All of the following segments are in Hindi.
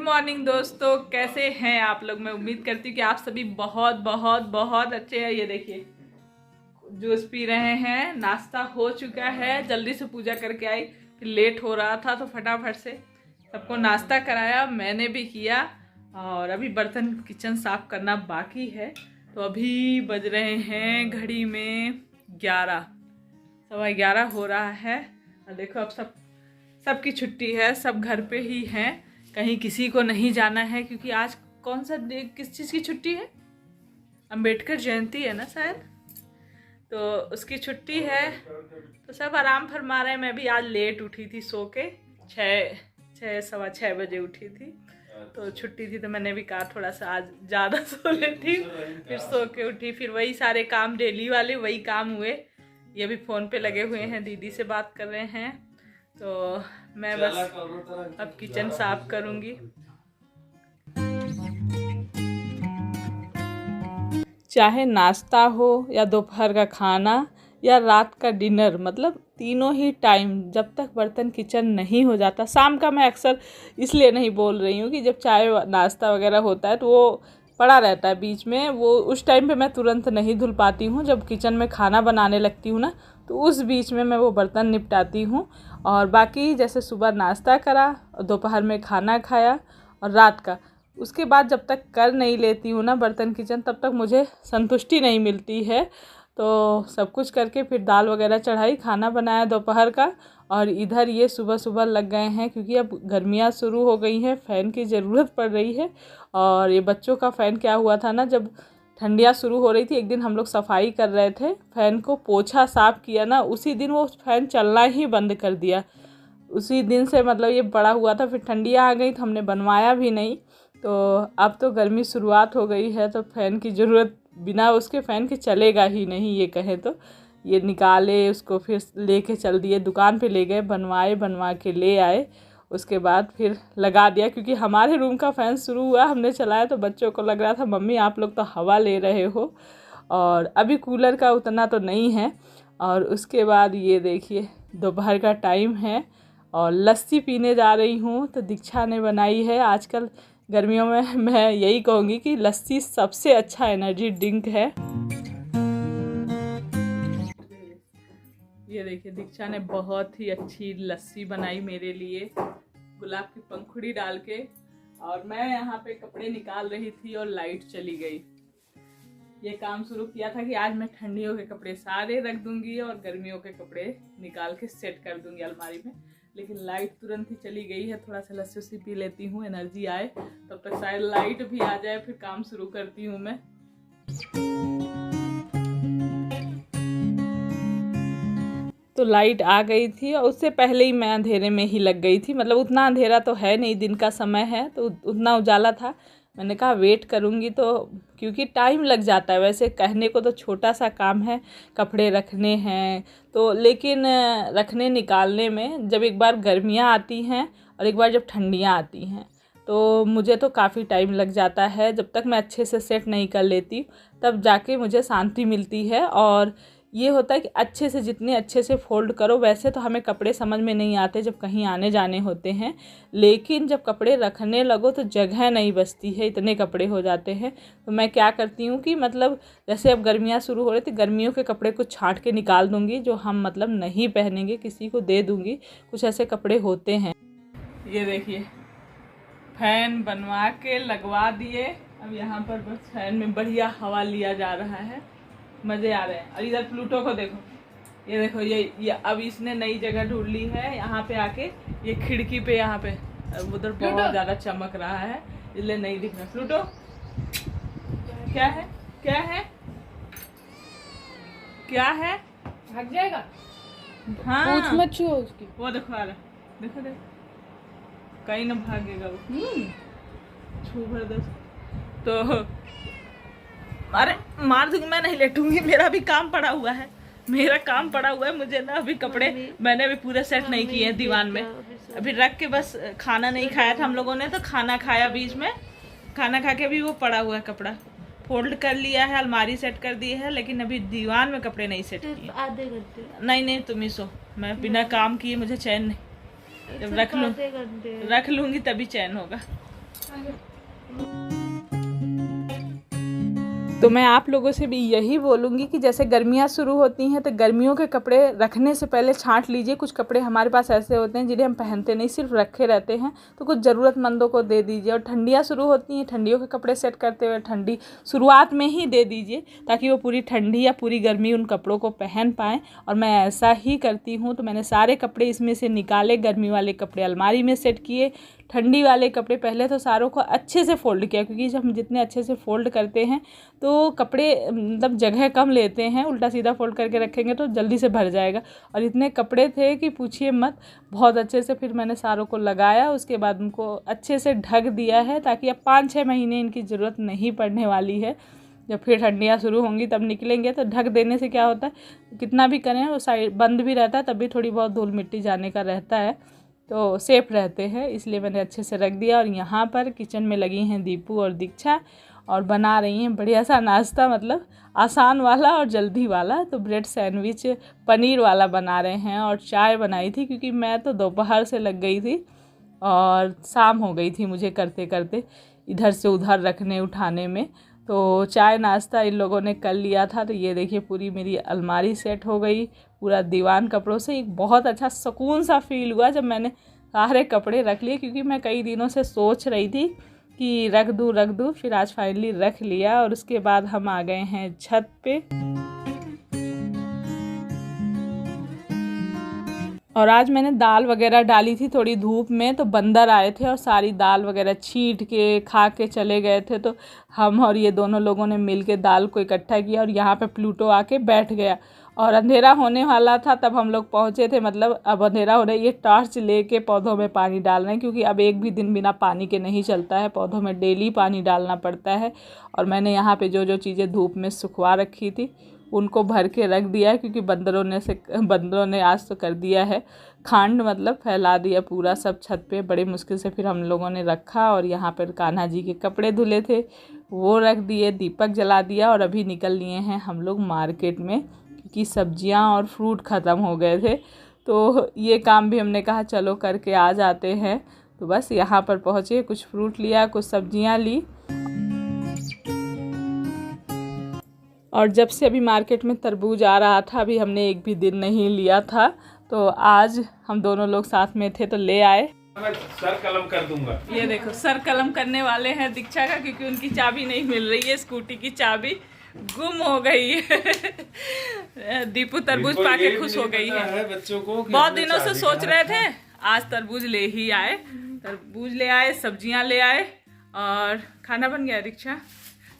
मॉर्निंग दोस्तों, कैसे हैं आप लोग। मैं उम्मीद करती हूँ कि आप सभी बहुत बहुत बहुत अच्छे हैं। ये देखिए जूस पी रहे हैं, नाश्ता हो चुका है, जल्दी से पूजा करके आई, फिर लेट हो रहा था तो फटाफट से सबको नाश्ता कराया, मैंने भी किया। और अभी बर्तन किचन साफ करना बाकी है। तो अभी बज रहे हैं घड़ी में 11, 11:15 हो रहा है। और देखो अब सबकी छुट्टी है, सब घर पे ही हैं, कहीं किसी को नहीं जाना है क्योंकि आज कौन सा किस चीज़ की छुट्टी है, अंबेडकर जयंती है ना शायद, तो उसकी छुट्टी है। तो सब आराम फरमा रहे हैं। मैं भी आज लेट उठी थी, सो के 6 सवा 6 बजे उठी थी, तो छुट्टी थी तो मैंने भी कहा थोड़ा सा आज ज़्यादा सो लेती, फिर सो के उठी। फिर वही सारे काम डेली वाले वही काम हुए। ये भी फ़ोन पे लगे हुए हैं, दीदी से बात कर रहे हैं। तो मैं बस अब किचन साफ करूंगी। चाहे नाश्ता हो या दोपहर का खाना या रात का डिनर, मतलब तीनों ही टाइम जब तक बर्तन किचन नहीं हो जाता। शाम का मैं अक्सर इसलिए नहीं बोल रही हूँ कि जब चाय नाश्ता वगैरह होता है तो वो पड़ा रहता है बीच में, वो उस टाइम पे मैं तुरंत नहीं धुल पाती हूँ। जब किचन में खाना बनाने लगती हूँ ना, तो उस बीच में मैं वो बर्तन निपटाती हूँ। और बाकी जैसे सुबह नाश्ता करा, दोपहर में खाना खाया और रात का, उसके बाद जब तक कर नहीं लेती हूँ ना बर्तन किचन, तब तक मुझे संतुष्टि नहीं मिलती है। तो सब कुछ करके फिर दाल वगैरह चढ़ाई, खाना बनाया दोपहर का। और इधर ये सुबह सुबह लग गए हैं क्योंकि अब गर्मियाँ शुरू हो गई हैं, फ़ैन की ज़रूरत पड़ रही है। और ये बच्चों का फ़ैन क्या हुआ था ना, जब ठंडियाँ शुरू हो रही थी, एक दिन हम लोग सफाई कर रहे थे, फ़ैन को पोछा साफ़ किया ना, उसी दिन वो फ़ैन चलना ही बंद कर दिया। उसी दिन से मतलब ये बड़ा हुआ था, फिर ठंडियाँ आ गई तो हमने बनवाया भी नहीं। तो अब तो गर्मी शुरुआत हो गई है तो फ़ैन की ज़रूरत बिना उसके फ़ैन के चलेगा ही नहीं, ये कहें तो। ये निकाले, उसको फिर लेके चल दिए, दुकान पे ले गए, बनवा के ले आए। उसके बाद फिर लगा दिया क्योंकि हमारे रूम का फ़ैन शुरू हुआ, हमने चलाया तो बच्चों को लग रहा था मम्मी आप लोग तो हवा ले रहे हो। और अभी कूलर का उतना तो नहीं है। और उसके बाद ये देखिए दोपहर का टाइम है और लस्सी पीने जा रही हूँ। तो दीक्षा ने बनाई है। आजकल गर्मियों में मैं यही कहूँगी कि लस्सी सबसे अच्छा एनर्जी ड्रिंक है। ये देखिए दीक्षा ने बहुत ही अच्छी लस्सी बनाई मेरे लिए, गुलाब की पंखुड़ी डाल के। और मैं यहाँ पे कपड़े निकाल रही थी और लाइट चली गई। ये काम शुरू किया था कि आज मैं ठंडियों के कपड़े सारे रख दूंगी और गर्मियों के कपड़े निकाल के सेट कर दूंगी अलमारी में, लेकिन लाइट तुरंत ही चली गई है। थोड़ा सा लस्सी पी लेती हूँ, एनर्जी आए, तब तक शायद लाइट भी आ जाए, फिर काम शुरू करती हूँ मैं। तो लाइट आ गई थी और उससे पहले ही मैं अंधेरे में ही लग गई थी। मतलब उतना अंधेरा तो है नहीं, दिन का समय है तो उतना उजाला था। मैंने कहा वेट करूँगी तो, क्योंकि टाइम लग जाता है। वैसे कहने को तो छोटा सा काम है, कपड़े रखने हैं तो, लेकिन रखने निकालने में जब एक बार गर्मियाँ आती हैं और एक बार जब ठंडियाँ आती हैं तो मुझे तो काफ़ी टाइम लग जाता है। जब तक मैं अच्छे से सेट नहीं कर लेती तब जाके मुझे शांति मिलती है। और ये होता है कि अच्छे से, जितने अच्छे से फोल्ड करो, वैसे तो हमें कपड़े समझ में नहीं आते जब कहीं आने जाने होते हैं, लेकिन जब कपड़े रखने लगो तो जगह नहीं बचती है, इतने कपड़े हो जाते हैं। तो मैं क्या करती हूँ कि मतलब जैसे अब गर्मियाँ शुरू हो रही थी, गर्मियों के कपड़े कुछ छांट के निकाल दूँगी, जो हम मतलब नहीं पहनेंगे किसी को दे दूँगी, कुछ ऐसे कपड़े होते हैं। ये देखिए फैन बनवा के लगवा दिए। अब यहाँ पर बस फैन में बढ़िया हवा लिया जा रहा है, मज़े आ रहे हैं। और इधर प्लूटो को देखो, ये देखो ये अब इसने नई जगह ढूंढ ली है यहाँ पे आके, ये खिड़की पे यहाँ पे, उधर बहुत ज़्यादा चमक रहा है इसलिए नहीं दिख रहा। प्लूटो क्या है, क्या है, क्या है, भाग जाएगा। हाँ पूछ मत छुओ उसकी। वो देखो आ रहा, देखो देखो कहीं ना भागेगा वो। छू भर दस तो अरे मार दूंगी, मैं नहीं लेटूंगी, मेरा भी काम पड़ा हुआ है, मेरा काम पड़ा हुआ है। मुझे ना अभी कपड़े मैंने अभी पूरे सेट नहीं किए हैं दीवान में, अभी रख के बस खाना नहीं खाया था हम लोगों ने, तो खाना खाया बीच में, खाना खा के भी वो पड़ा हुआ है, कपड़ा फोल्ड कर लिया है, अलमारी सेट कर दी है, लेकिन अभी दीवान में कपड़े नहीं सेट किए। आधे घंटे नहीं तुम ही सो, मैं बिना काम किए मुझे चैन नहीं, जब रख लूँगी तभी चैन होगा। तो मैं आप लोगों से भी यही बोलूँगी कि जैसे गर्मियाँ शुरू होती हैं तो गर्मियों के कपड़े रखने से पहले छांट लीजिए। कुछ कपड़े हमारे पास ऐसे होते हैं जिन्हें हम पहनते नहीं, सिर्फ रखे रहते हैं, तो कुछ ज़रूरतमंदों को दे दीजिए। और ठंडियाँ शुरू होती हैं, ठंडियों के कपड़े सेट करते हुए ठंडी शुरुआत में ही दे दीजिए ताकि वो पूरी ठंडी या पूरी गर्मी उन कपड़ों को पहन पाएँ। और मैं ऐसा ही करती हूँ। तो मैंने सारे कपड़े इसमें से निकाले, गर्मी वाले कपड़े अलमारी में सेट किए, ठंडी वाले कपड़े पहले तो सारों को अच्छे से फ़ोल्ड किया, क्योंकि जब हम जितने अच्छे से फ़ोल्ड करते हैं तो कपड़े मतलब जगह कम लेते हैं। उल्टा सीधा फ़ोल्ड करके रखेंगे तो जल्दी से भर जाएगा। और इतने कपड़े थे कि पूछिए मत। बहुत अच्छे से फिर मैंने सारों को लगाया, उसके बाद उनको अच्छे से ढक दिया है ताकि अब 5-6 महीने इनकी ज़रूरत नहीं पड़ने वाली है। जब फिर ठंडियाँ शुरू होंगी तब निकलेंगे। तो ढक देने से क्या होता है, कितना भी करें वो साइड बंद भी रहता है, तब भी थोड़ी बहुत धूल मिट्टी जाने का रहता है, तो सेफ रहते हैं। इसलिए मैंने अच्छे से रख दिया। और यहाँ पर किचन में लगी हैं दीपू और दीक्षा और बना रही हैं बढ़िया सा नाश्ता, मतलब आसान वाला और जल्दी वाला। तो ब्रेड सैंडविच पनीर वाला बना रहे हैं। और चाय बनाई थी क्योंकि मैं तो दोपहर से लग गई थी और शाम हो गई थी मुझे करते करते, इधर से उधर रखने उठाने में। तो चाय नाश्ता इन लोगों ने कर लिया था। तो ये देखिए पूरी मेरी अलमारी सेट हो गई, पूरा दीवान कपड़ों से। एक बहुत अच्छा सुकून सा फील हुआ जब मैंने सारे कपड़े रख लिए, क्योंकि मैं कई दिनों से सोच रही थी कि रख दूँ। फिर आज फाइनली रख लिया। और उसके बाद हम आ गए हैं छत पे। और आज मैंने दाल वगैरह डाली थी थोड़ी धूप में, तो बंदर आए थे और सारी दाल वगैरह छींट के खा के चले गए थे। तो हम और ये दोनों लोगों ने मिल के दाल को इकट्ठा किया और यहाँ पे प्लूटो आके बैठ गया। और अंधेरा होने वाला था तब हम लोग पहुँचे थे, मतलब अब अंधेरा हो रहा है। ये टॉर्च लेके पौधों में पानी डाल रहे हैं, क्योंकि अब एक भी दिन बिना पानी के नहीं चलता है, पौधों में डेली पानी डालना पड़ता है। और मैंने यहाँ पे जो जो चीज़ें धूप में सुखवा रखी थी उनको भर के रख दिया है, क्योंकि बंदरों ने आज तो कर दिया है खांड, मतलब फैला दिया पूरा सब छत पे। बड़ी मुश्किल से फिर हम लोगों ने रखा। और यहाँ पर कान्हा जी के कपड़े धुले थे वो रख दिए, दीपक जला दिया। और अभी निकल लिए हैं हम लोग मार्केट में, क्योंकि सब्जियां और फ्रूट ख़त्म हो गए थे। तो ये काम भी हमने कहा चलो करके आ जाते हैं। तो बस यहाँ पर पहुँचे, कुछ फ्रूट लिया, कुछ सब्जियां ली। और जब से अभी मार्केट में तरबूज आ रहा था, अभी हमने एक भी दिन नहीं लिया था, तो आज हम दोनों लोग साथ में थे तो ले आए। मैं सर कलम कर दूंगा। ये देखो सर कलम करने वाले हैं दीक्षा का, क्योंकि उनकी चाबी नहीं मिल रही है, स्कूटी की चाबी गुम हो गई है। दीपू तरबूज पाके खुश हो गई है। बच्चों को बहुत दिनों से सोच रहे थे, आज तरबूज ले ही आए। तरबूज ले आए, सब्जियां ले आए और खाना बन गया। दीक्षा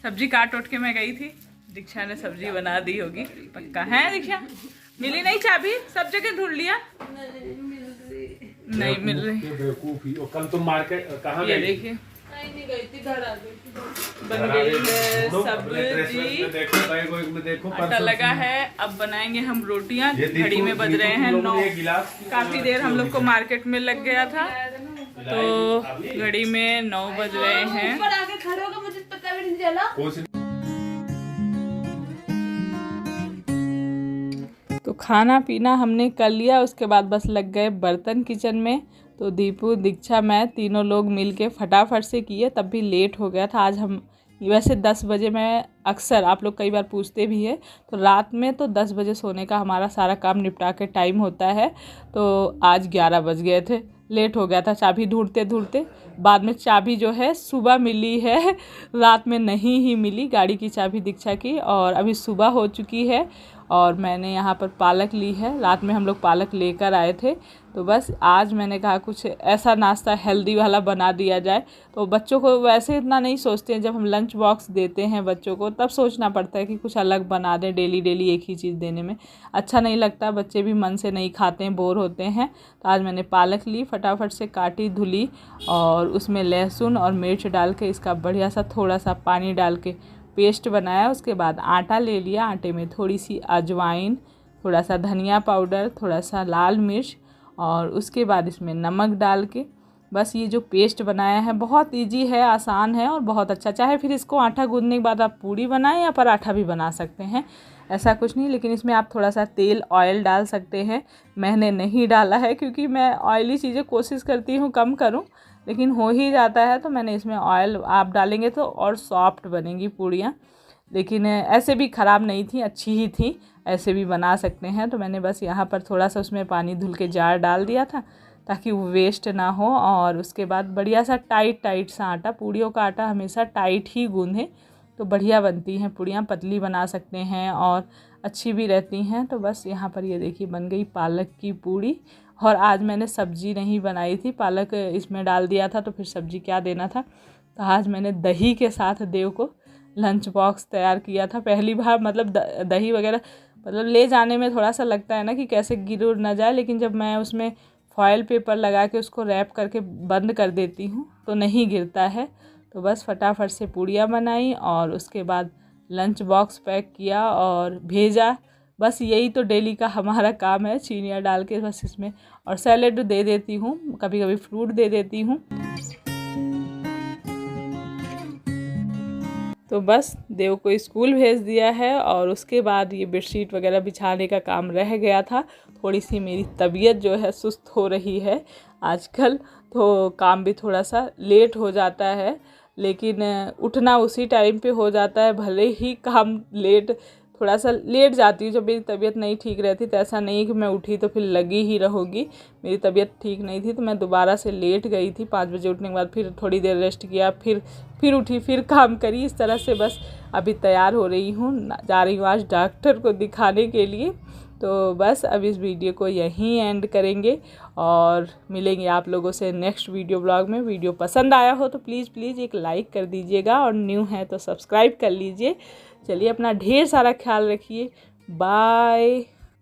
सब्जी काट उठ के मैं गई थी, दीक्षा ने सब्जी बना दी होगी पक्का। है दीक्षा? मिली नहीं चाबी? सब जगह ढूंढ लिया, नहीं मिल रही। और कल तुम मार्केट कहाँ ये गई? देखिए नहीं गई थी, घर आ गई थी। बन गई है सब्जी, देखो आटा लगा है। अब बनाएंगे हम रोटियां। घड़ी में बज रहे हैं 9। काफी देर हम लोग को मार्केट में लग गया था, तो घड़ी में 9 बज रहे हैं। ऊपर आके खड़े होगा, मुझे पता भी नहीं चला। तो खाना पीना हमने कर लिया, उसके बाद बस लग गए बर्तन किचन में। तो दीपू, दीक्षा, मैं तीनों लोग मिलके फटाफट से किए, तब भी लेट हो गया था। आज हम वैसे 10 बजे, मैं अक्सर, आप लोग कई बार पूछते भी है, तो रात में तो 10 बजे सोने का हमारा सारा काम निपटा के टाइम होता है। तो आज 11 बज गए थे, लेट हो गया था चाबी ढूंढते ढूंढते। बाद में चाबी जो है सुबह मिली है, रात में नहीं ही मिली, गाड़ी की चाबी दीक्षा की। और अभी सुबह हो चुकी है। और मैंने यहाँ पर पालक ली है, रात में हम लोग पालक लेकर आए थे। तो बस आज मैंने कहा कुछ ऐसा नाश्ता हेल्दी वाला बना दिया जाए। तो बच्चों को वैसे इतना नहीं सोचते हैं, जब हम लंच बॉक्स देते हैं बच्चों को तब सोचना पड़ता है कि कुछ अलग बना दें। डेली डेली एक ही चीज़ देने में अच्छा नहीं लगता, बच्चे भी मन से नहीं खाते हैं, बोर होते हैं। तो आज मैंने पालक ली, फटाफट से काटी धुली और उसमें लहसुन और मिर्च डाल के इसका बढ़िया सा थोड़ा सा पानी डाल के पेस्ट बनाया। उसके बाद आटा ले लिया, आटे में थोड़ी सी अजवाइन, थोड़ा सा धनिया पाउडर, थोड़ा सा लाल मिर्च और उसके बाद इसमें नमक डाल के बस ये जो पेस्ट बनाया है, बहुत इजी है, आसान है और बहुत अच्छा। चाहे फिर इसको आटा गूंदने के बाद आप पूड़ी बनाएं या पराठा भी बना सकते हैं, ऐसा कुछ नहीं। लेकिन इसमें आप थोड़ा सा तेल, ऑयल डाल सकते हैं। मैंने नहीं डाला है क्योंकि मैं ऑयली चीज़ें कोशिश करती हूँ कम करूँ, लेकिन हो ही जाता है। तो मैंने इसमें ऑयल आप डालेंगे तो और सॉफ्ट बनेंगी पूड़ियाँ, लेकिन ऐसे भी ख़राब नहीं थी, अच्छी ही थी, ऐसे भी बना सकते हैं। तो मैंने बस यहाँ पर थोड़ा सा उसमें पानी धुल के जार डाल दिया था ताकि वो वेस्ट ना हो। और उसके बाद बढ़िया सा टाइट सा आटा, पूड़ियों का आटा हमेशा टाइट ही गूँधें तो बढ़िया बनती हैं पूड़ियाँ, पतली बना सकते हैं और अच्छी भी रहती हैं। तो बस यहाँ पर ये देखिए बन गई पालक की पूड़ी। और आज मैंने सब्ज़ी नहीं बनाई थी, पालक इसमें डाल दिया था तो फिर सब्ज़ी क्या देना था। तो आज मैंने दही के साथ देव को लंच बॉक्स तैयार किया था। पहली बार मतलब दही वगैरह मतलब ले जाने में थोड़ा सा लगता है ना कि कैसे गिर उड़ ना जाए, लेकिन जब मैं उसमें फॉयल पेपर लगा के उसको रैप करके बंद कर देती हूँ तो नहीं गिरता है। तो बस फटाफट से पूड़ियाँ बनाई और उसके बाद लंच बॉक्स पैक किया और भेजा। बस यही तो डेली का हमारा काम है, चीनियाँ डाल के बस इसमें, और सैलेड दे देती हूँ, कभी कभी फ्रूट दे देती हूँ। तो बस देव को स्कूल भेज दिया है और उसके बाद ये बेडशीट वगैरह बिछाने का काम रह गया था। थोड़ी सी मेरी तबीयत जो है सुस्त हो रही है आजकल, तो काम भी थोड़ा सा लेट हो जाता है, लेकिन उठना उसी टाइम पे हो जाता है। भले ही काम थोड़ा सा लेट जाती हूँ जब मेरी तबीयत नहीं ठीक रहती, तो ऐसा नहीं कि मैं उठी तो फिर लगी ही रहोगी। मेरी तबीयत ठीक नहीं थी तो मैं दोबारा से लेट गई थी। 5 बजे उठने के बाद फिर थोड़ी देर रेस्ट किया, फिर उठी, फिर काम करी। इस तरह से बस अभी तैयार हो रही हूँ, जा रही हूँ आज डॉक्टर को दिखाने के लिए। तो बस अब इस वीडियो को यहीं एंड करेंगे और मिलेंगे आप लोगों से नेक्स्ट वीडियो ब्लॉग में। वीडियो पसंद आया हो तो प्लीज़ एक लाइक कर दीजिएगा और न्यू है तो सब्सक्राइब कर लीजिए। चलिए अपना ढेर सारा ख्याल रखिए। बाय।